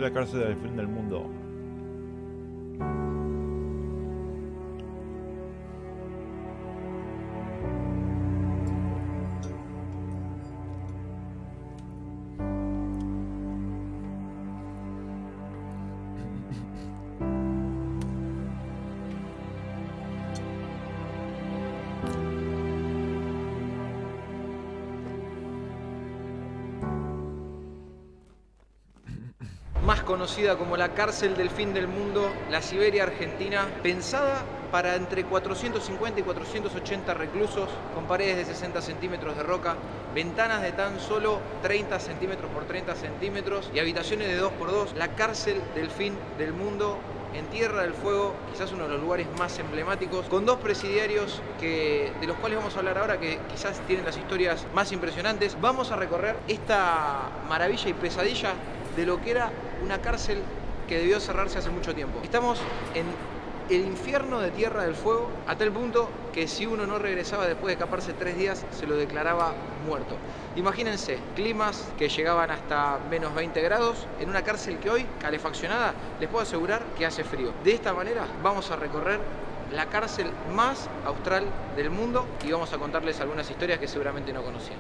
la cárcel del fin del mundo. Más conocida como la cárcel del fin del mundo, la Siberia argentina, pensada para entre 450 y 480 reclusos, con paredes de 60 centímetros de roca, ventanas de tan solo 30 centímetros por 30 centímetros y habitaciones de 2x2, la cárcel del fin del mundo en Tierra del Fuego, quizás uno de los lugares más emblemáticos, con dos presidiarios de los cuales vamos a hablar ahora, que quizás tienen las historias más impresionantes. Vamos a recorrer esta maravilla y pesadilla de lo que era una cárcel que debió cerrarse hace mucho tiempo. Estamos en el infierno de Tierra del Fuego, a tal punto que si uno no regresaba después de escaparse 3 días, se lo declaraba muerto. Imagínense, climas que llegaban hasta menos 20 grados, en una cárcel que hoy, calefaccionada, les puedo asegurar que hace frío. De esta manera vamos a recorrer la cárcel más austral del mundo y vamos a contarles algunas historias que seguramente no conocían.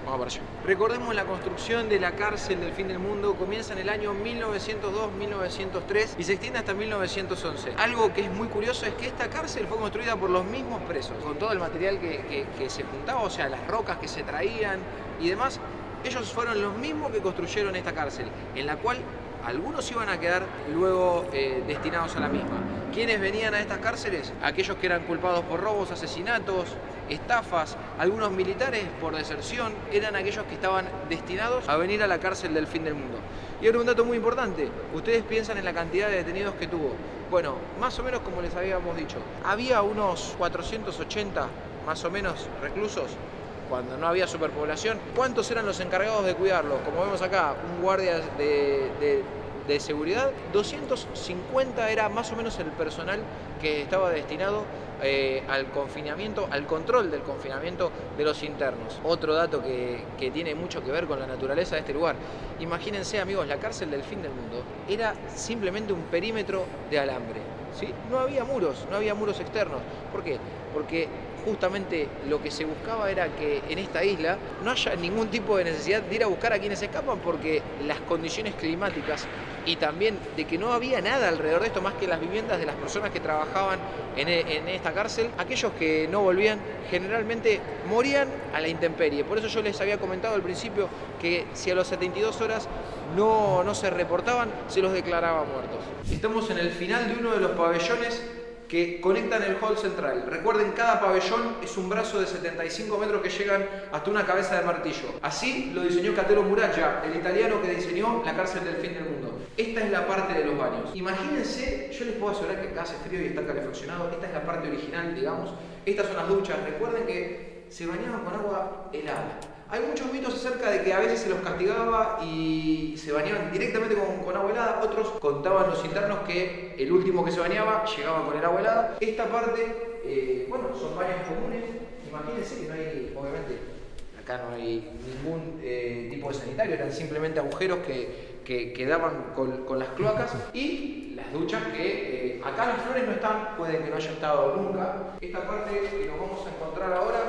Vamos para allá. Recordemos, la construcción de la cárcel del fin del mundo comienza en el año 1902-1903 y se extiende hasta 1911. Algo que es muy curioso es que esta cárcel fue construida por los mismos presos, con todo el material que se juntaba, o sea, las rocas que se traían y demás. Ellos fueron los mismos que construyeron esta cárcel, en la cual algunos iban a quedar luego destinados a la misma. ¿Quiénes venían a estas cárceles? Aquellos que eran culpados por robos, asesinatos, estafas, algunos militares por deserción, eran aquellos que estaban destinados a venir a la cárcel del fin del mundo. Y ahora un dato muy importante, ustedes piensan en la cantidad de detenidos que tuvo. Bueno, más o menos como les habíamos dicho, había unos 480 más o menos reclusos cuando no había superpoblación. ¿Cuántos eran los encargados de cuidarlos? Como vemos acá, un guardia de seguridad. 250 era más o menos el personal que estaba destinado al confinamiento, al control del confinamiento de los internos. Otro dato que tiene mucho que ver con la naturaleza de este lugar. Imagínense, amigos, la cárcel del fin del mundo era simplemente un perímetro de alambre, ¿sí? No había muros externos. ¿Por qué? Porque justamente lo que se buscaba era que en esta isla no haya ningún tipo de necesidad de ir a buscar a quienes escapan, porque las condiciones climáticas y también de que no había nada alrededor de esto más que las viviendas de las personas que trabajaban en esta cárcel. Aquellos que no volvían generalmente morían a la intemperie. Por eso yo les había comentado al principio que si a las 72 horas no se reportaban, se los declaraba muertos. Estamos en el final de uno de los pabellones que conectan el hall central. Recuerden, cada pabellón es un brazo de 75 metros que llegan hasta una cabeza de martillo. Así lo diseñó Catero Muraglia, el italiano que diseñó la cárcel del fin del mundo. Esta es la parte de los baños. Imagínense, yo les puedo asegurar que acá hace frío y está calefaccionado. Esta es la parte original, digamos. Estas son las duchas. Recuerden que se bañaban con agua helada. Hay muchos mitos acerca de que a veces se los castigaba y se bañaban directamente con agua helada. Otros contaban los internos que el último que se bañaba llegaba con el agua helada. Esta parte, bueno, son baños comunes. Imagínense que no hay, obviamente, acá no hay ningún tipo de sanitario. Eran simplemente agujeros que daban con las cloacas. Y las duchas que acá las flores no están, puede que no haya estado nunca. Esta parte que nos vamos a encontrar ahora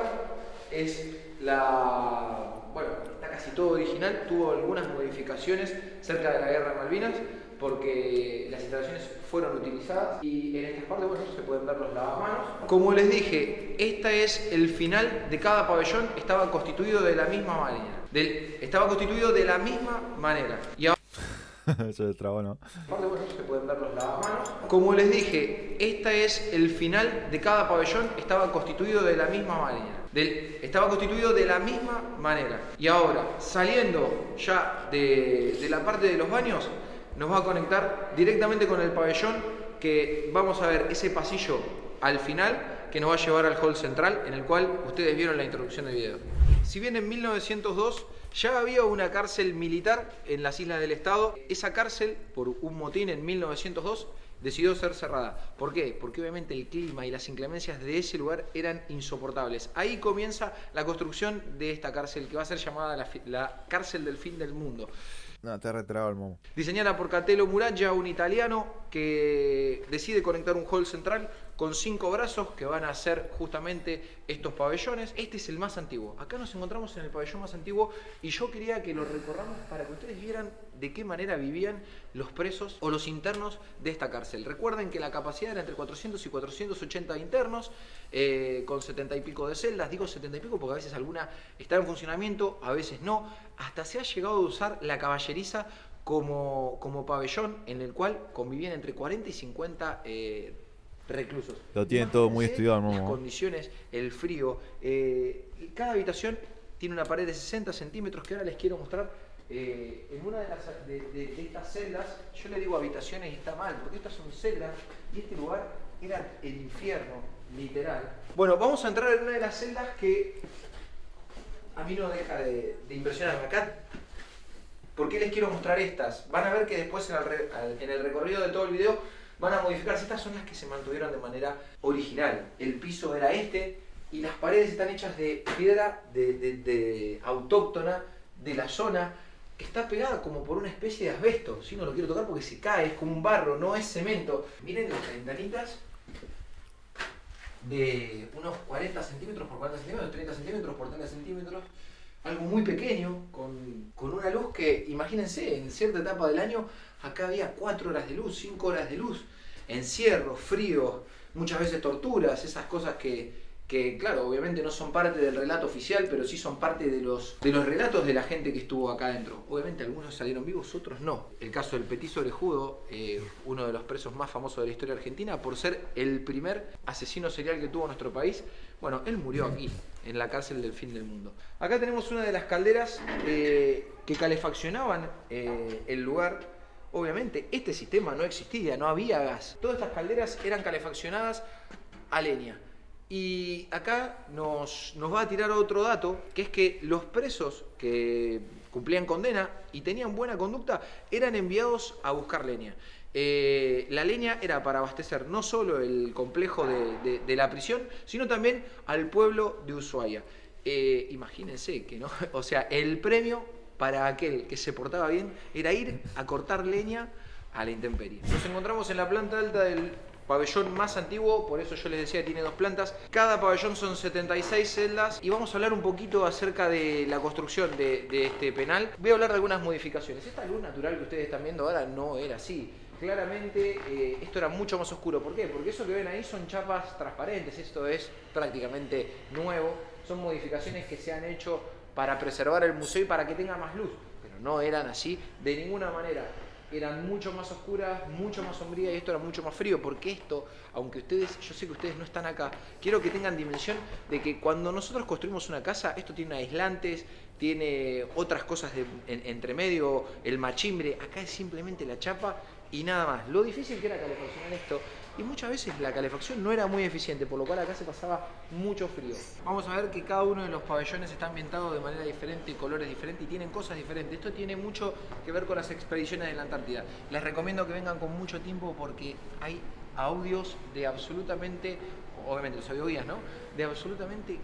es bueno, está casi todo original, tuvo algunas modificaciones cerca de la Guerra de Malvinas porque las instalaciones fueron utilizadas y en estas partes, bueno, se pueden ver los lavamanos. Como les dije, este es el final de cada pabellón, estaba constituido de la misma manera. Y ahora se destrabó, ¿no? aparte, bueno, se pueden ver los lavamanos. Como les dije, este es el final de cada pabellón, estaba constituido de la misma manera. Y ahora, saliendo ya de la parte de los baños, nos va a conectar directamente con el pabellón, que vamos a ver ese pasillo al final que nos va a llevar al hall central, en el cual ustedes vieron la introducción del video. Si bien en 1902 ya había una cárcel militar en las Islas del Estado, esa cárcel, por un motín en 1902, decidió ser cerrada. ¿Por qué? Porque obviamente el clima y las inclemencias de ese lugar eran insoportables. Ahí comienza la construcción de esta cárcel, que va a ser llamada la cárcel del fin del mundo. No, te retraba el momo. Diseñada por Catelo Muraglia, un italiano que decide conectar un hall central con 5 brazos que van a hacer justamente estos pabellones. Este es el más antiguo. Acá nos encontramos en el pabellón más antiguo y yo quería que lo recorramos para que ustedes vieran de qué manera vivían los presos o los internos de esta cárcel. Recuerden que la capacidad era entre 400 y 480 internos, con 70 y pico de celdas. Digo 70 y pico porque a veces alguna está en funcionamiento, a veces no. Hasta se ha llegado a usar la caballeriza como pabellón en el cual convivían entre 40 y 50 reclusos. Lo tienen todo muy estudiado, las momo. condiciones, el frío. Cada habitación tiene una pared de 60 centímetros que ahora les quiero mostrar. En una de estas celdas, yo le digo habitaciones y está mal, porque estas son celdas y este lugar era el infierno, literal. Bueno, vamos a entrar en una de las celdas que a mí no deja de impresionarme. Acá, ¿por qué les quiero mostrar estas? Van a ver que después en el recorrido de todo el video van a modificarse. Estas son las que se mantuvieron de manera original. El piso era este y las paredes están hechas de piedra de autóctona de la zona, que está pegada como por una especie de asbesto. Si no lo quiero tocar porque se cae, es como un barro, no es cemento. Miren las ventanitas de unos 40 centímetros por 40 centímetros, 30 centímetros por 30 centímetros. Algo muy pequeño, con una luz que, imagínense, en cierta etapa del año, acá había 4 horas de luz, 5 horas de luz, encierro, frío, muchas veces torturas, esas cosas que claro, obviamente no son parte del relato oficial, pero sí son parte de los relatos de la gente que estuvo acá adentro. Obviamente algunos salieron vivos, otros no. El caso del Petizo Orejudo, uno de los presos más famosos de la historia argentina, por ser el primer asesino serial que tuvo nuestro país, bueno, él murió aquí, en la cárcel del fin del mundo. Acá tenemos una de las calderas que calefaccionaban el lugar. Obviamente este sistema no existía, no había gas. Todas estas calderas eran calefaccionadas a leña. Y acá nos va a tirar otro dato, que es que los presos que cumplían condena y tenían buena conducta eran enviados a buscar leña. La leña era para abastecer no solo el complejo de la prisión, sino también al pueblo de Ushuaia. Imagínense que no, o sea, el premio para aquel que se portaba bien era ir a cortar leña a la intemperie. Nos encontramos en la planta alta del pabellón más antiguo, por eso yo les decía que tiene 2 plantas. Cada pabellón son 76 celdas y vamos a hablar un poquito acerca de la construcción de este penal. Voy a hablar de algunas modificaciones. Esta luz natural que ustedes están viendo ahora no era así. Claramente esto era mucho más oscuro. ¿Por qué? Porque eso que ven ahí son chapas transparentes, esto es prácticamente nuevo. Son modificaciones que se han hecho para preservar el museo y para que tenga más luz, pero no eran así de ninguna manera. Eran mucho más oscuras, mucho más sombrías y esto era mucho más frío, porque esto, aunque ustedes, yo sé que ustedes no están acá, quiero que tengan dimensión de que cuando nosotros construimos una casa, esto tiene aislantes, tiene otras cosas entre medio, el machimbre, acá es simplemente la chapa y nada más. Lo difícil que era calefaccionar esto, y muchas veces la calefacción no era muy eficiente, por lo cual acá se pasaba mucho frío. Vamos a ver que cada uno de los pabellones está ambientado de manera diferente, colores diferentes y tienen cosas diferentes. Esto tiene mucho que ver con las expediciones de la Antártida. Les recomiendo que vengan con mucho tiempo porque hay audios de absolutamente, obviamente los audioguías, ¿no? De absolutamente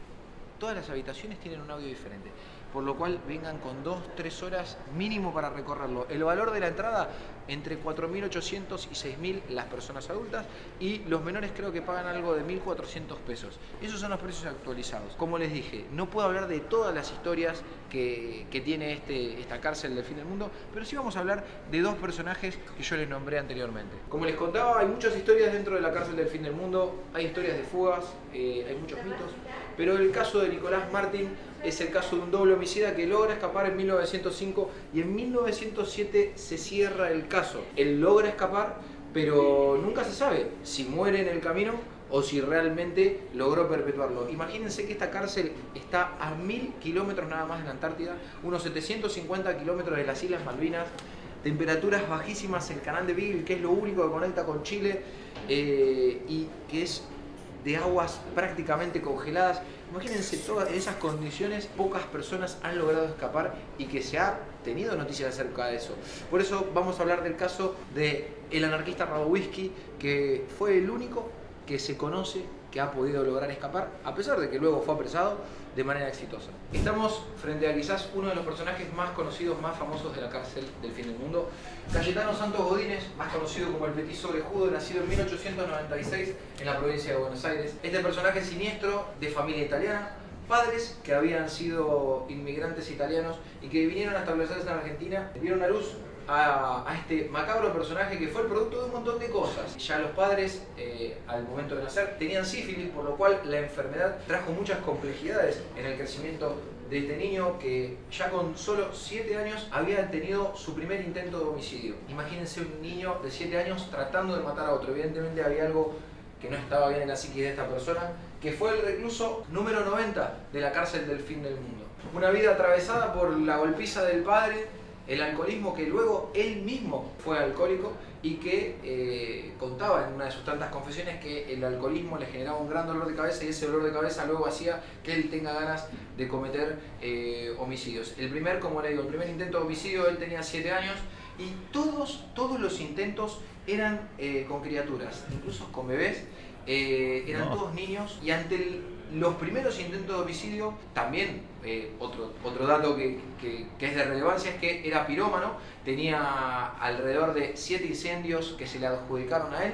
todas las habitaciones tienen un audio diferente. Por lo cual vengan con 2-3 horas mínimo para recorrerlo. El valor de la entrada entre 4.800 y 6.000 las personas adultas y los menores creo que pagan algo de 1.400 pesos. Esos son los precios actualizados. Como les dije, no puedo hablar de todas las historias que tiene esta cárcel del fin del mundo, pero sí vamos a hablar de 2 personajes que yo les nombré anteriormente. Como les contaba, hay muchas historias dentro de la cárcel del fin del mundo, hay historias de fugas, hay muchos mitos, pero el caso de Nicolás Martín es el caso de un doble homicida que logra escapar en 1905 y en 1907 se cierra el caso. Él logra escapar, pero nunca se sabe si muere en el camino o si realmente logró perpetuarlo. Imagínense que esta cárcel está a 1000 kilómetros nada más de la Antártida, unos 750 kilómetros de las Islas Malvinas, temperaturas bajísimas, el canal de Beagle, que es lo único que conecta con Chile y que es de aguas prácticamente congeladas. Imagínense todas esas condiciones, pocas personas han logrado escapar y que se ha tenido noticias acerca de eso. Por eso vamos a hablar del caso del anarquista Radowisky, que fue el único que se conoce que ha podido lograr escapar, a pesar de que luego fue apresado de manera exitosa. Estamos frente a quizás uno de los personajes más conocidos, más famosos de la cárcel del fin del mundo, Cayetano Santos Godínez, más conocido como el Petiso Orejudo, nacido en 1896 en la provincia de Buenos Aires. Este personaje siniestro, de familia italiana, padres que habían sido inmigrantes italianos y que vinieron a establecerse en Argentina, dieron a luz a este macabro personaje que fue el producto de un montón de cosas. Ya los padres, al momento de nacer, tenían sífilis, por lo cual la enfermedad trajo muchas complejidades en el crecimiento de este niño, que ya con solo 7 años había tenido su primer intento de homicidio. Imagínense un niño de 7 años tratando de matar a otro. Evidentemente había algo que no estaba bien en la psiquis de esta persona, que fue el recluso número 90 de la cárcel del fin del mundo. Una vida atravesada por la golpiza del padre, el alcoholismo, que luego él mismo fue alcohólico y que contaba en una de sus tantas confesiones que el alcoholismo le generaba un gran dolor de cabeza y ese dolor de cabeza luego hacía que él tenga ganas de cometer homicidios. Como le digo, el primer intento de homicidio él tenía 7 años y todos los intentos eran con criaturas, incluso con bebés, eran todos niños y ante los primeros intentos de homicidio, también otro dato que es de relevancia es que era pirómano, tenía alrededor de 7 incendios que se le adjudicaron a él,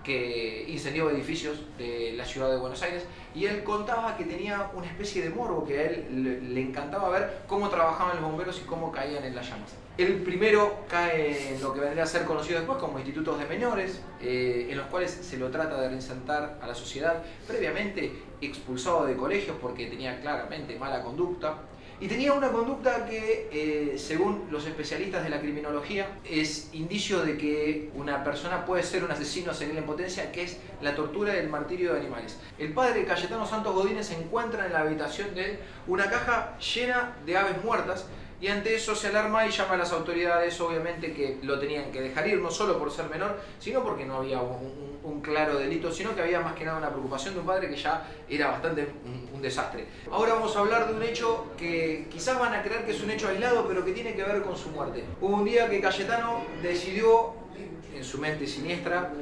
que incendió edificios de la ciudad de Buenos Aires, y él contaba que tenía una especie de morbo, que a él le encantaba ver cómo trabajaban los bomberos y cómo caían en las llamas. El primero cae en lo que vendría a ser conocido después como institutos de menores, en los cuales se lo trata de reinsertar a la sociedad, previamente expulsado de colegios porque tenía claramente mala conducta. Y tenía una conducta que, según los especialistas de la criminología, es indicio de que una persona puede ser un asesino serial en potencia, que es la tortura y el martirio de animales. El padre Cayetano Santos Godínez encuentra en la habitación de él una caja llena de aves muertas, y ante eso se alarma y llama a las autoridades, obviamente que lo tenían que dejar ir, no solo por ser menor, sino porque no había un claro delito, sino que había más que nada una preocupación de un padre que ya era bastante un desastre. Ahora vamos a hablar de un hecho que quizás van a creer que es un hecho aislado, pero que tiene que ver con su muerte. Hubo un día que Cayetano decidió, en su mente siniestra,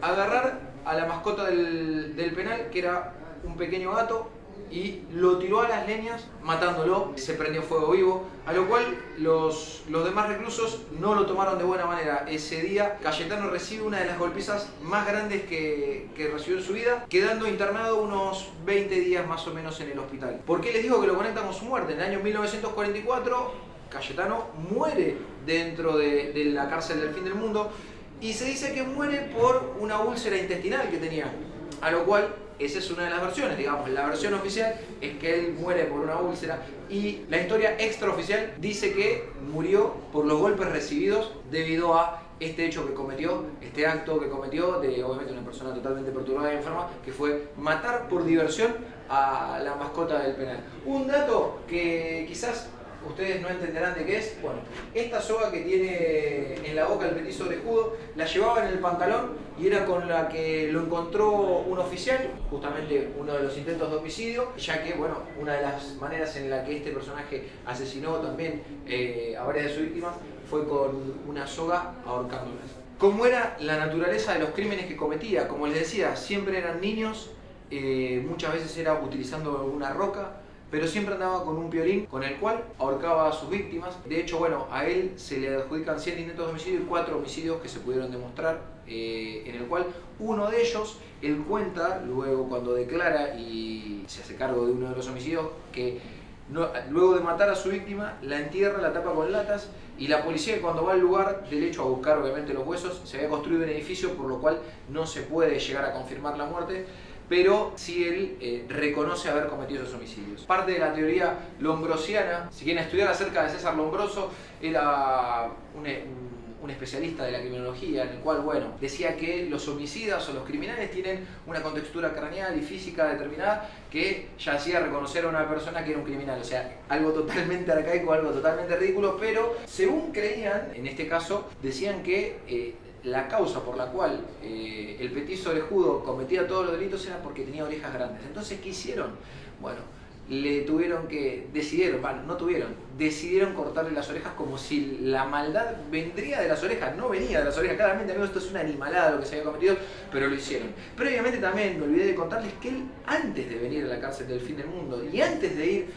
agarrar a la mascota del penal, que era un pequeño gato, y lo tiró a las leñas matándolo. Se prendió fuego vivo, a lo cual los demás reclusos no lo tomaron de buena manera. Ese día Cayetano recibe una de las golpizas más grandes que recibió en su vida, quedando internado unos 20 días más o menos en el hospital. ¿Por qué les digo que lo conectan con su muerte? En el año 1944 Cayetano muere dentro de la cárcel del fin del mundo, y se dice que muere por una úlcera intestinal que tenía, a lo cual esa es una de las versiones. Digamos, la versión oficial es que él muere por una úlcera, y la historia extraoficial dice que murió por los golpes recibidos debido a este hecho que cometió, este acto que cometió de, obviamente, una persona totalmente perturbada y enferma, que fue matar por diversión a la mascota del penal. Un dato que quizás ustedes no entenderán de qué es. Bueno, esta soga que tiene en la boca el Petiso Orejudo la llevaba en el pantalón y era con la que lo encontró un oficial, justamente uno de los intentos de homicidio, ya que, bueno, una de las maneras en la que este personaje asesinó también a varias de sus víctimas fue con una soga ahorcándolas. ¿Cómo era la naturaleza de los crímenes que cometía? Como les decía, siempre eran niños, muchas veces era utilizando una roca, pero siempre andaba con un piolín con el cual ahorcaba a sus víctimas. De hecho, bueno, a él se le adjudican 7 intentos de homicidio y 4 homicidios que se pudieron demostrar, en el cual uno de ellos, él cuenta, luego cuando declara y se hace cargo de uno de los homicidios, que luego de matar a su víctima, la entierra, la tapa con latas, y la policía, cuando va al lugar del hecho a buscar obviamente los huesos, se había construido un edificio, por lo cual no se puede llegar a confirmar la muerte, pero sí él reconoce haber cometido esos homicidios. Parte de la teoría lombrosiana, si quieren estudiar acerca de César Lombroso, era un especialista de la criminología, en el cual, bueno, decía que los homicidas o los criminales tienen una contextura craneal y física determinada que ya hacía reconocer a una persona que era un criminal. O sea, algo totalmente arcaico, algo totalmente ridículo, pero según creían, en este caso, decían que la causa por la cual el Petiso Orejudo cometía todos los delitos era porque tenía orejas grandes. Entonces, ¿qué hicieron? Bueno, decidieron cortarle las orejas como si la maldad vendría de las orejas, no venía de las orejas. Claramente, amigos, esto es una animalada lo que se había cometido, pero lo hicieron. Previamente también me olvidé de contarles que él, antes de venir a la cárcel del fin del mundo y antes de ir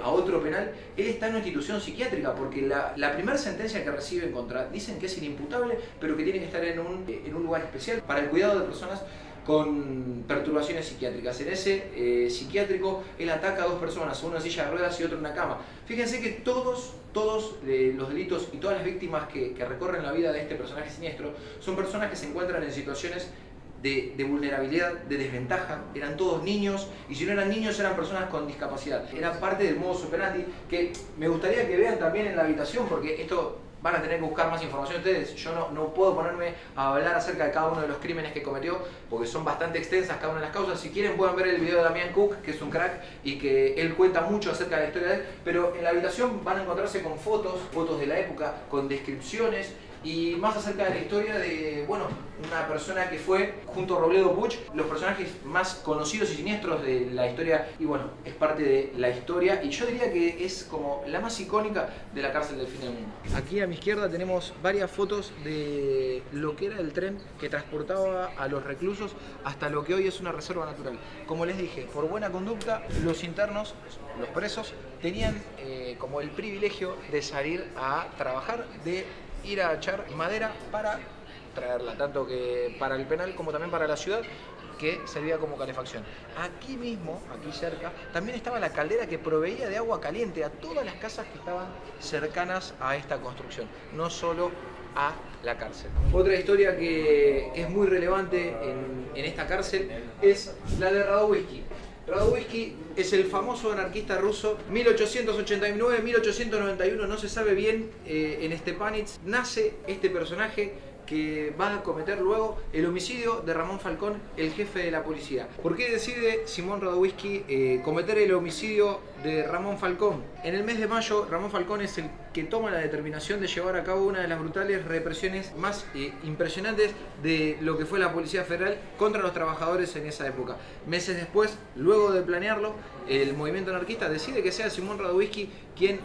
a otro penal, él está en una institución psiquiátrica, porque la primera sentencia que recibe en contra, dicen que es inimputable, pero que tiene que estar en un lugar especial para el cuidado de personas con perturbaciones psiquiátricas. En ese psiquiátrico él ataca a dos personas, uno en silla de ruedas y otro en una cama. Fíjense que todos los delitos y todas las víctimas que recorren la vida de este personaje siniestro son personas que se encuentran en situaciones de vulnerabilidad, de desventaja. Eran todos niños, y si no eran niños eran personas con discapacidad. Era parte del modus operandi que me gustaría que vean también en la habitación, porque esto van a tener que buscar más información ustedes. Yo no puedo ponerme a hablar acerca de cada uno de los crímenes que cometió, porque son bastante extensas cada una de las causas. Si quieren pueden ver el video de Damián Cook, que es un crack y que él cuenta mucho acerca de la historia de él, pero en la habitación van a encontrarse con fotos de la época, con descripciones y más acerca de la historia de, bueno, una persona que fue, junto a Robledo Puch, los personajes más conocidos y siniestros de la historia, y bueno, es parte de la historia, y yo diría que es como la más icónica de la cárcel del fin del mundo. Aquí a mi izquierda tenemos varias fotos de lo que era el tren que transportaba a los reclusos hasta lo que hoy es una reserva natural. Como les dije, por buena conducta, los internos, los presos, tenían como el privilegio de salir a trabajar, de ir a echar madera para traerla, tanto que para el penal como también para la ciudad, que servía como calefacción. Aquí mismo, aquí cerca, también estaba la caldera que proveía de agua caliente a todas las casas que estaban cercanas a esta construcción, no solo a la cárcel. Otra historia que es muy relevante en esta cárcel es la de Radovisky. Radovisky es el famoso anarquista ruso, 1889-1891, no se sabe bien, en Stepanitz nace este personaje que va a cometer luego el homicidio de Ramón Falcón, el jefe de la policía. ¿Por qué decide Simón Radovisky cometer el homicidio de Ramón Falcón? En el mes de mayo, Ramón Falcón es el que toma la determinación de llevar a cabo una de las brutales represiones más impresionantes de lo que fue la Policía Federal contra los trabajadores en esa época. Meses después, luego de planearlo, el movimiento anarquista decide que sea Simón Radovisky quien,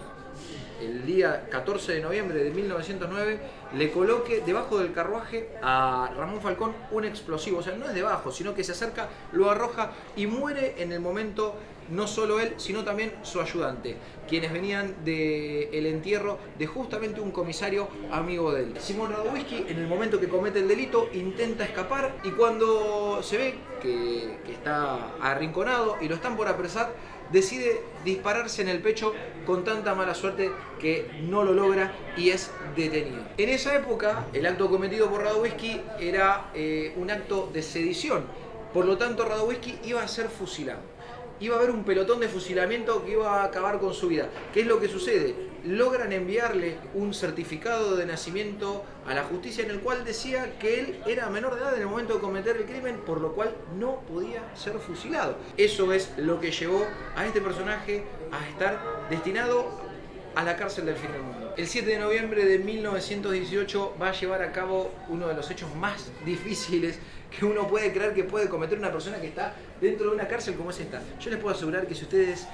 el día 14 de noviembre de 1909, le coloque debajo del carruaje a Ramón Falcón un explosivo. O sea, no es debajo, sino que se acerca, lo arroja y muere en el momento, no solo él, sino también su ayudante, quienes venían del entierro de justamente un comisario amigo de él. Simón Radovisky, en el momento que comete el delito, intenta escapar, y cuando se ve que está arrinconado y lo están por apresar, decide dispararse en el pecho con tanta mala suerte que no lo logra y es detenido. En esa época, el acto cometido por Radovisky era un acto de sedición. Por lo tanto, Radovisky iba a ser fusilado. Iba a haber un pelotón de fusilamiento que iba a acabar con su vida. ¿Qué es lo que sucede? Logran enviarle un certificado de nacimiento a la justicia en el cual decía que él era menor de edad en el momento de cometer el crimen, por lo cual no podía ser fusilado. Eso es lo que llevó a este personaje a estar destinado a la cárcel del fin del mundo. El 7 de noviembre de 1918 va a llevar a cabo uno de los hechos más difíciles que uno puede creer que puede cometer una persona que está dentro de una cárcel como es esta. Yo les puedo asegurar que si ustedes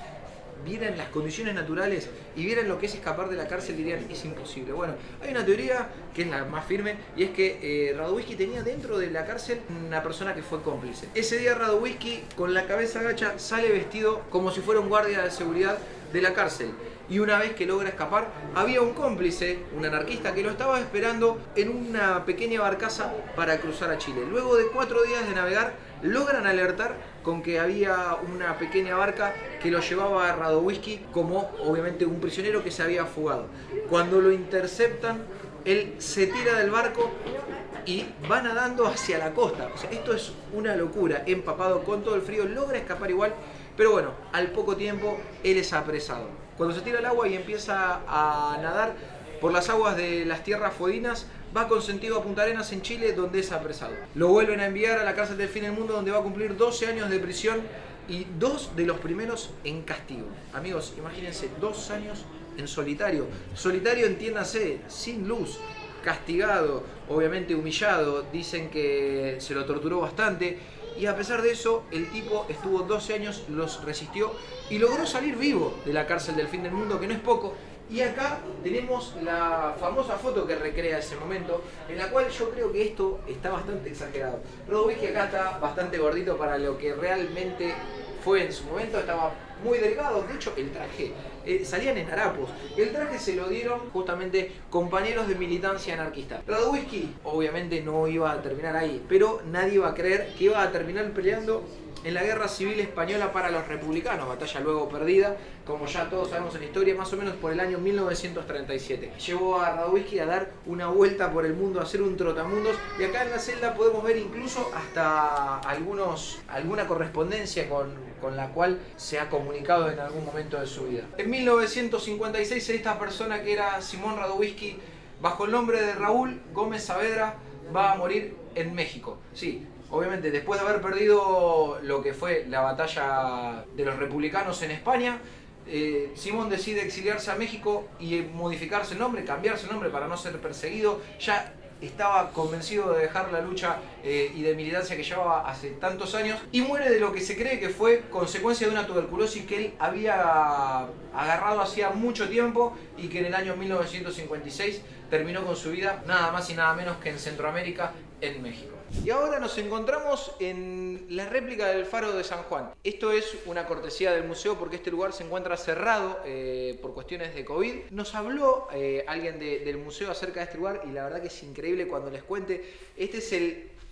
vieran las condiciones naturales y vieran lo que es escapar de la cárcel, dirían, es imposible. Bueno, hay una teoría que es la más firme, y es que Radovisky tenía dentro de la cárcel una persona que fue cómplice. Ese día Radovisky, con la cabeza agacha, sale vestido como si fuera un guardia de seguridad de la cárcel. Y una vez que logra escapar, había un cómplice, un anarquista, que lo estaba esperando en una pequeña barcaza para cruzar a Chile. Luego de 4 días de navegar, logran alertar con que había una pequeña barca que lo llevaba a Radovisky como, obviamente, un prisionero que se había fugado. Cuando lo interceptan, él se tira del barco y va nadando hacia la costa. O sea, esto es una locura. Empapado con todo el frío, logra escapar igual, pero bueno, al poco tiempo él es apresado. Cuando se tira al agua y empieza a nadar por las aguas de las tierras fueguinas, va con sentido a Punta Arenas en Chile, donde es apresado. Lo vuelven a enviar a la cárcel del fin del mundo, donde va a cumplir 12 años de prisión y 2 de los primeros en castigo. Amigos, imagínense, 2 años en solitario. Solitario, entiéndase, sin luz, castigado, obviamente humillado. Dicen que se lo torturó bastante. Y a pesar de eso, el tipo estuvo 12 años, los resistió y logró salir vivo de la cárcel del fin del mundo, que no es poco. Y acá tenemos la famosa foto que recrea ese momento, en la cual yo creo que esto está bastante exagerado. Radovisky acá está bastante gordito para lo que realmente fue en su momento, estaba muy delgado. De hecho, el traje, salían en harapos. El traje se lo dieron justamente compañeros de militancia anarquista. Radovisky obviamente no iba a terminar ahí, pero nadie iba a creer que iba a terminar peleando en la Guerra Civil Española para los republicanos, batalla luego perdida, como ya todos sabemos en la historia, más o menos por el año 1937. Llevó a Radovisky a dar una vuelta por el mundo, a hacer un trotamundos, y acá en la celda podemos ver incluso hasta alguna correspondencia con la cual se ha comunicado en algún momento de su vida. En 1956 esta persona, que era Simón Radovisky, bajo el nombre de Raúl Gómez Saavedra, va a morir en México. Sí, obviamente después de haber perdido lo que fue la batalla de los republicanos en España, Simón decide exiliarse a México y modificarse el nombre, cambiarse el nombre para no ser perseguido. Ya estaba convencido de dejar la lucha y de militancia que llevaba hace tantos años, y muere de lo que se cree que fue consecuencia de una tuberculosis que él había agarrado hacía mucho tiempo, y que en el año 1956 terminó con su vida nada más y nada menos que en Centroamérica, en México. Y ahora nos encontramos en la réplica del Faro de San Juan. Esto es una cortesía del museo porque este lugar se encuentra cerrado por cuestiones de COVID. Nos habló alguien del museo acerca de este lugar, y la verdad que es increíble cuando les cuente. Este es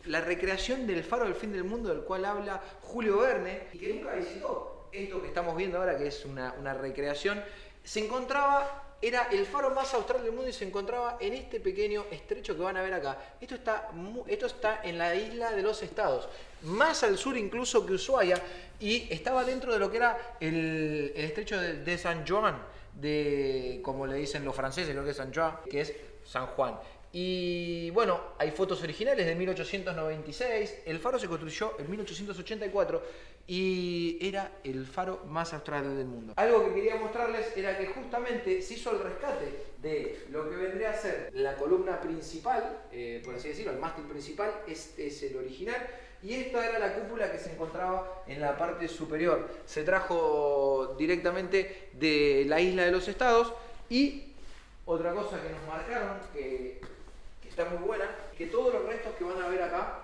la recreación del Faro del fin del mundo, del cual habla Julio Verne, y que nunca visitó esto que estamos viendo ahora, que es una recreación. Se encontraba... Era el faro más austral del mundo y se encontraba en este pequeño estrecho que van a ver acá. Esto está en la isla de los Estados, más al sur incluso que Ushuaia, y estaba dentro de lo que era el estrecho de San Juan, como le dicen los franceses, creo que es San Juan, que es San Juan. Y bueno, hay fotos originales de 1896, el faro se construyó en 1884 y era el faro más austral del mundo. Algo que quería mostrarles era que justamente se hizo el rescate de lo que vendría a ser la columna principal, por así decirlo, el mástil principal, este es el original, y esta era la cúpula que se encontraba en la parte superior. Se trajo directamente de la isla de los Estados. Y otra cosa que nos marcaron, que está muy buena, que todos los restos que van a ver acá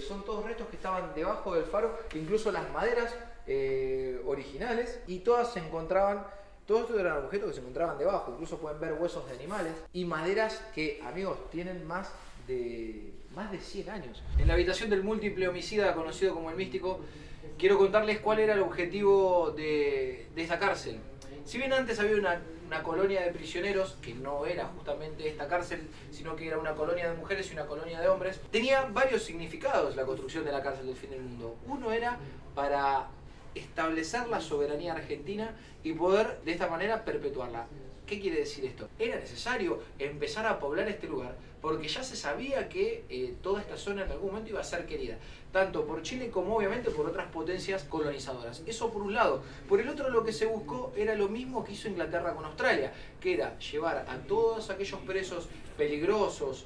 son todos restos que estaban debajo del faro, incluso las maderas originales, y todas se encontraban, todos estos eran objetos que se encontraban debajo. Incluso pueden ver huesos de animales y maderas que, amigos, tienen más de 100 años. En la habitación del múltiple homicida conocido como el Místico, quiero contarles cuál era el objetivo de esta cárcel. Si bien antes había una colonia de prisioneros, que no era justamente esta cárcel, sino que era una colonia de mujeres y una colonia de hombres, tenía varios significados la construcción de la cárcel del fin del mundo. Uno era para establecer la soberanía argentina y poder de esta manera perpetuarla. ¿Qué quiere decir esto? Era necesario empezar a poblar este lugar porque ya se sabía que toda esta zona en algún momento iba a ser querida, tanto por Chile como obviamente por otras potencias colonizadoras. Eso por un lado. Por el otro, lo que se buscó era lo mismo que hizo Inglaterra con Australia, que era llevar a todos aquellos presos peligrosos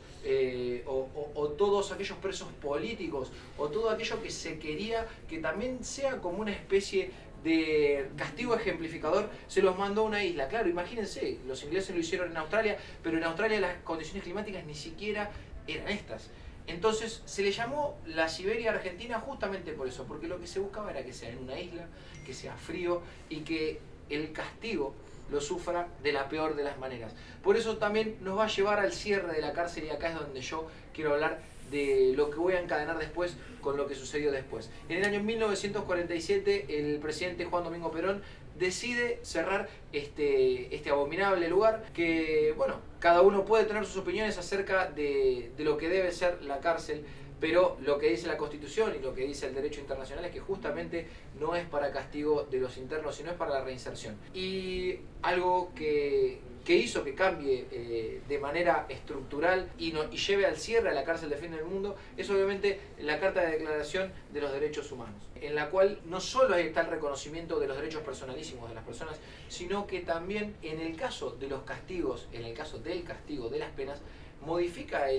o todos aquellos presos políticos, o todo aquello que se quería que también sea como una especie de castigo ejemplificador, se los mandó a una isla. Claro, imagínense, los ingleses lo hicieron en Australia, pero en Australia las condiciones climáticas ni siquiera eran estas. Entonces se le llamó la Siberia Argentina justamente por eso, porque lo que se buscaba era que sea en una isla, que sea frío y que el castigo lo sufra de la peor de las maneras. Por eso también nos va a llevar al cierre de la cárcel, y acá es donde yo quiero hablar de lo que voy a encadenar después con lo que sucedió después. En el año 1947 el presidente Juan Domingo Perón decide cerrar este abominable lugar, que bueno, cada uno puede tener sus opiniones acerca de lo que debe ser la cárcel, pero lo que dice la Constitución y lo que dice el derecho internacional es que justamente no es para castigo de los internos, sino es para la reinserción. Y algo que hizo que cambie de manera estructural y lleve al cierre a la cárcel del fin del mundo es obviamente la Carta de Declaración de los Derechos Humanos, en la cual no solo está el reconocimiento de los derechos personalísimos de las personas, sino que también en el caso de los castigos, en el caso del castigo de las penas, modifica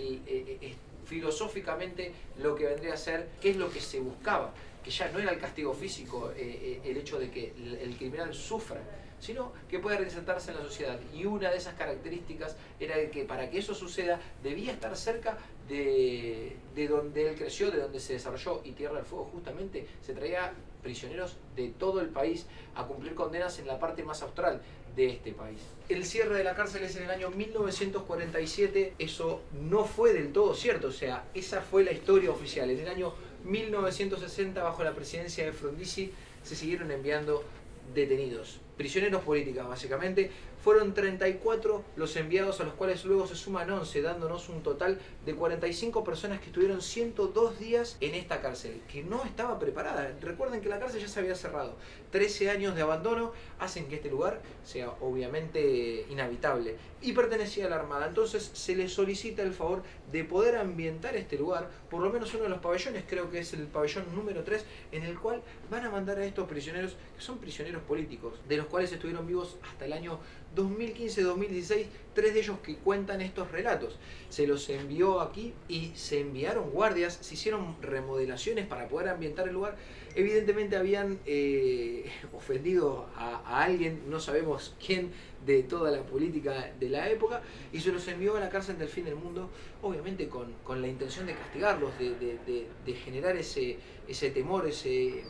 filosóficamente lo que vendría a ser, qué es lo que se buscaba, que ya no era el castigo físico, el hecho de que el criminal sufra, sino que pueda reinsertarse en la sociedad. Y una de esas características era que para que eso suceda debía estar cerca de donde él creció, de donde se desarrolló. Y Tierra del Fuego justamente se traía prisioneros de todo el país a cumplir condenas en la parte más austral de este país. El cierre de la cárcel es en el año 1947, eso no fue del todo cierto, o sea, esa fue la historia oficial. En el año 1960, bajo la presidencia de Frondizi, se siguieron enviando detenidos, prisioneros políticos básicamente. Fueron 34 los enviados, a los cuales luego se suman 11, dándonos un total de 45 personas que estuvieron 102 días en esta cárcel, que no estaba preparada. Recuerden que la cárcel ya se había cerrado. 13 años de abandono hacen que este lugar sea obviamente inhabitable y pertenecía a la Armada. Entonces se le solicita el favor de poder ambientar este lugar, por lo menos uno de los pabellones, creo que es el pabellón número 3, en el cual van a mandar a estos prisioneros, que son prisioneros políticos, de los cuales estuvieron vivos hasta el año 2015-2016, 3 de ellos que cuentan estos relatos. Se los envió aquí y se enviaron guardias, se hicieron remodelaciones para poder ambientar el lugar. Evidentemente habían ofendido a alguien, no sabemos quién, de toda la política de la época, y se los envió a la cárcel del fin del mundo, obviamente con la intención de castigarlos, de generar ese temor,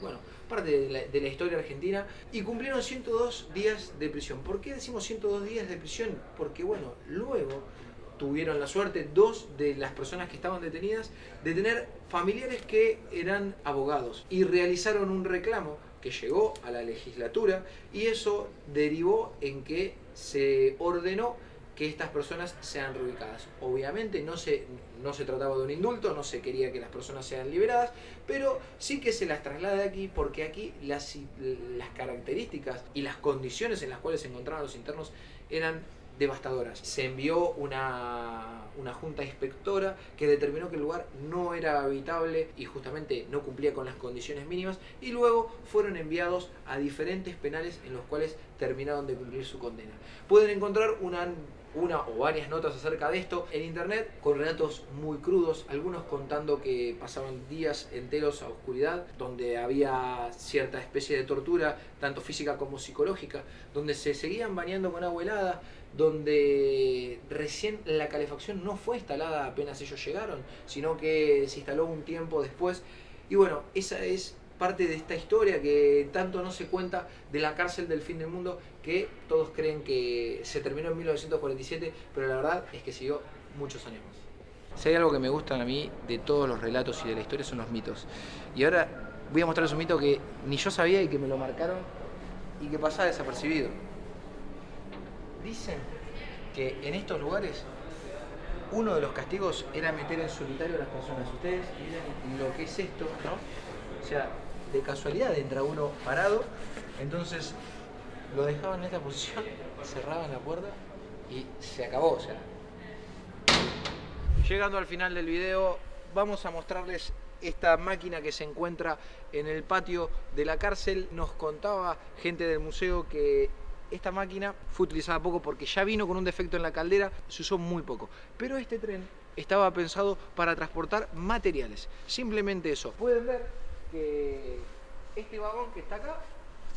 bueno, parte de la historia argentina. Y cumplieron 102 días de prisión. ¿Por qué decimos 102 días de prisión? Porque bueno, luego tuvieron la suerte 2 de las personas que estaban detenidas de tener familiares que eran abogados y realizaron un reclamo que llegó a la legislatura, y eso derivó en que se ordenó que estas personas sean reubicadas. Obviamente no se trataba de un indulto, no se quería que las personas sean liberadas, pero sí que se las traslada aquí, porque aquí las características y las condiciones en las cuales se encontraban los internos eran devastadoras. Se envió una junta inspectora que determinó que el lugar no era habitable y justamente no cumplía con las condiciones mínimas, y luego fueron enviados a diferentes penales en los cuales terminaron de cumplir su condena. Pueden encontrar una o varias notas acerca de esto en internet, con relatos muy crudos, algunos contando que pasaban días enteros a oscuridad, donde había cierta especie de tortura, tanto física como psicológica, donde se seguían bañando con agua helada, donde recién la calefacción no fue instalada apenas ellos llegaron, sino que se instaló un tiempo después. Y bueno, esa es parte de esta historia que tanto no se cuenta de la cárcel del fin del mundo, que todos creen que se terminó en 1947, pero la verdad es que siguió muchos años más. Si hay algo que me gustan a mí de todos los relatos y de la historia, son los mitos. Y ahora voy a mostrarles un mito que ni yo sabía y que me lo marcaron y que pasaba desapercibido. Dicen que en estos lugares uno de los castigos era meter en solitario a las personas. Ustedes miren lo que es esto, ¿no? O sea, de casualidad entra uno parado, entonces lo dejaban en esta posición, cerraban la puerta y se acabó. O sea, llegando al final del video, vamos a mostrarles esta máquina que se encuentra en el patio de la cárcel. Nos contaba gente del museo que esta máquina fue utilizada poco porque ya vino con un defecto en la caldera, se usó muy poco. Pero este tren estaba pensado para transportar materiales, simplemente eso. Pueden ver que este vagón que está acá,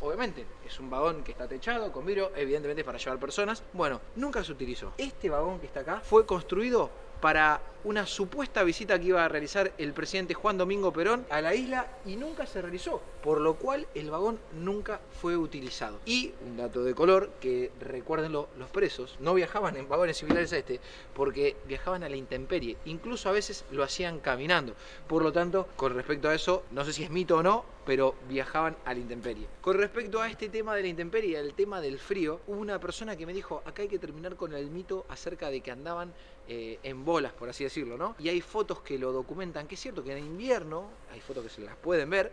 obviamente es un vagón que está techado con vidrio, evidentemente es para llevar personas. Bueno, nunca se utilizó. Este vagón que está acá fue construido para una supuesta visita que iba a realizar el presidente Juan Domingo Perón a la isla, y nunca se realizó, por lo cual el vagón nunca fue utilizado. Y un dato de color, que recuérdenlo, los presos no viajaban en vagones similares a este, porque viajaban a la intemperie, incluso a veces lo hacían caminando. Por lo tanto, con respecto a eso, no sé si es mito o no, pero viajaban a la intemperie. Con respecto a este tema de la intemperie y al tema del frío, hubo una persona que me dijo, acá hay que terminar con el mito acerca de que andaban en bolas, por así decirlo, ¿no? Y hay fotos que lo documentan, que es cierto que en invierno, hay fotos que se las pueden ver,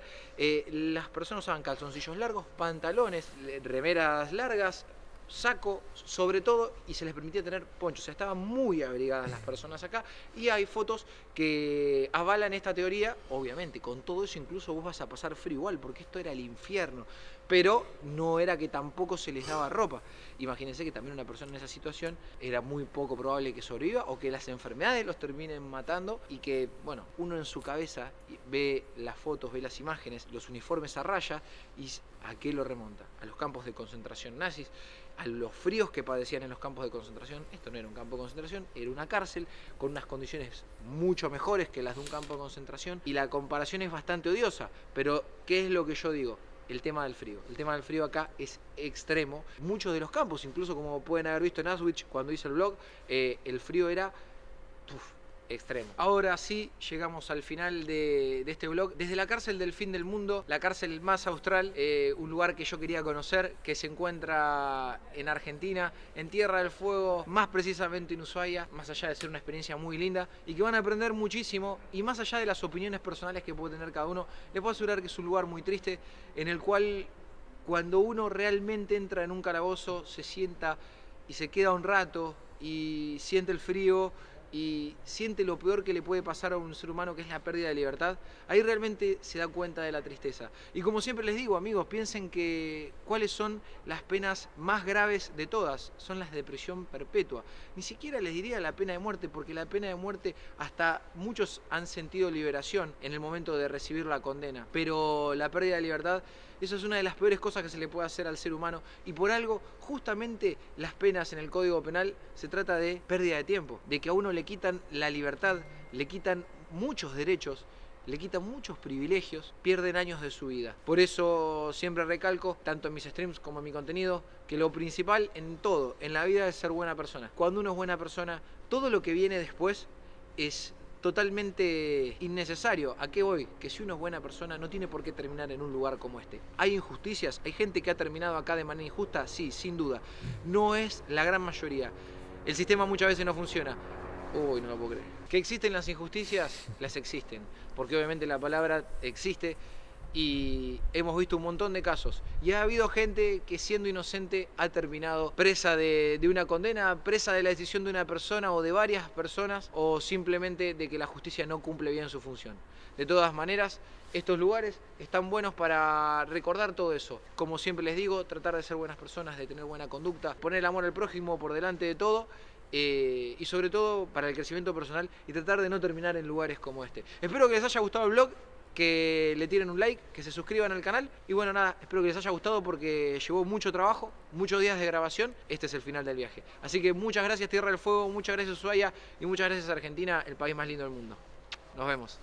las personas usaban calzoncillos largos, pantalones, remeras largas, saco sobre todo, y se les permitía tener ponchos. O sea, estaban muy abrigadas las personas acá, y hay fotos que avalan esta teoría. Obviamente con todo eso incluso vos vas a pasar frío igual, porque esto era el infierno. pero no era que tampoco se les daba ropa. Imagínense que también una persona en esa situación era muy poco probable que sobreviva o que las enfermedades los terminen matando y que, bueno, uno en su cabeza ve las fotos, ve las imágenes, los uniformes a raya y ¿a qué lo remonta? A los campos de concentración nazis, a los fríos que padecían en los campos de concentración. Esto no era un campo de concentración, era una cárcel con unas condiciones mucho mejores que las de un campo de concentración y la comparación es bastante odiosa, pero ¿qué es lo que yo digo? El tema del frío. El tema del frío acá es extremo. Muchos de los campos, incluso como pueden haber visto en Auschwitz cuando hice el blog, el frío era extremo. Ahora sí, llegamos al final de este blog. Desde la cárcel del fin del mundo, la cárcel más austral, un lugar que yo quería conocer, que se encuentra en Argentina, en Tierra del Fuego, más precisamente en Ushuaia, más allá de ser una experiencia muy linda y que van a aprender muchísimo, y más allá de las opiniones personales que puede tener cada uno, les puedo asegurar que es un lugar muy triste, en el cual cuando uno realmente entra en un calabozo, se sienta y se queda un rato y siente el frío y siente lo peor que le puede pasar a un ser humano, que es la pérdida de libertad, ahí realmente se da cuenta de la tristeza. Y como siempre les digo, amigos, piensen que cuáles son las penas más graves de todas, son las de prisión perpetua. Ni siquiera les diría la pena de muerte, porque la pena de muerte hasta muchos han sentido liberación en el momento de recibir la condena, pero la pérdida de libertad, eso es una de las peores cosas que se le puede hacer al ser humano, y por algo, justamente las penas en el Código Penal se trata de pérdida de tiempo, de que a uno le quitan la libertad, le quitan muchos derechos, le quitan muchos privilegios, pierden años de su vida. Por eso siempre recalco, tanto en mis streams como en mi contenido, que lo principal en todo, en la vida, es ser buena persona. Cuando uno es buena persona, todo lo que viene después es totalmente innecesario. ¿A qué voy? Que si uno es buena persona no tiene por qué terminar en un lugar como este. ¿Hay injusticias? ¿Hay gente que ha terminado acá de manera injusta? Sí, sin duda. No es la gran mayoría. El sistema muchas veces no funciona. Uy, no lo puedo creer. ¿Que existen las injusticias? Las existen. Porque obviamente la palabra existe y hemos visto un montón de casos. Y ha habido gente que siendo inocente ha terminado presa de una condena, presa de la decisión de una persona o de varias personas, o simplemente de que la justicia no cumple bien su función. De todas maneras, estos lugares están buenos para recordar todo eso. Como siempre les digo, tratar de ser buenas personas, de tener buena conducta, poner el amor al prójimo por delante de todo. Y sobre todo para el crecimiento personal y tratar de no terminar en lugares como este. Espero que les haya gustado el vlog, que le tiren un like, que se suscriban al canal y bueno, nada, espero que les haya gustado porque llevó mucho trabajo, muchos días de grabación. Este es el final del viaje, así que muchas gracias Tierra del Fuego, muchas gracias Ushuaia y muchas gracias Argentina, el país más lindo del mundo. Nos vemos.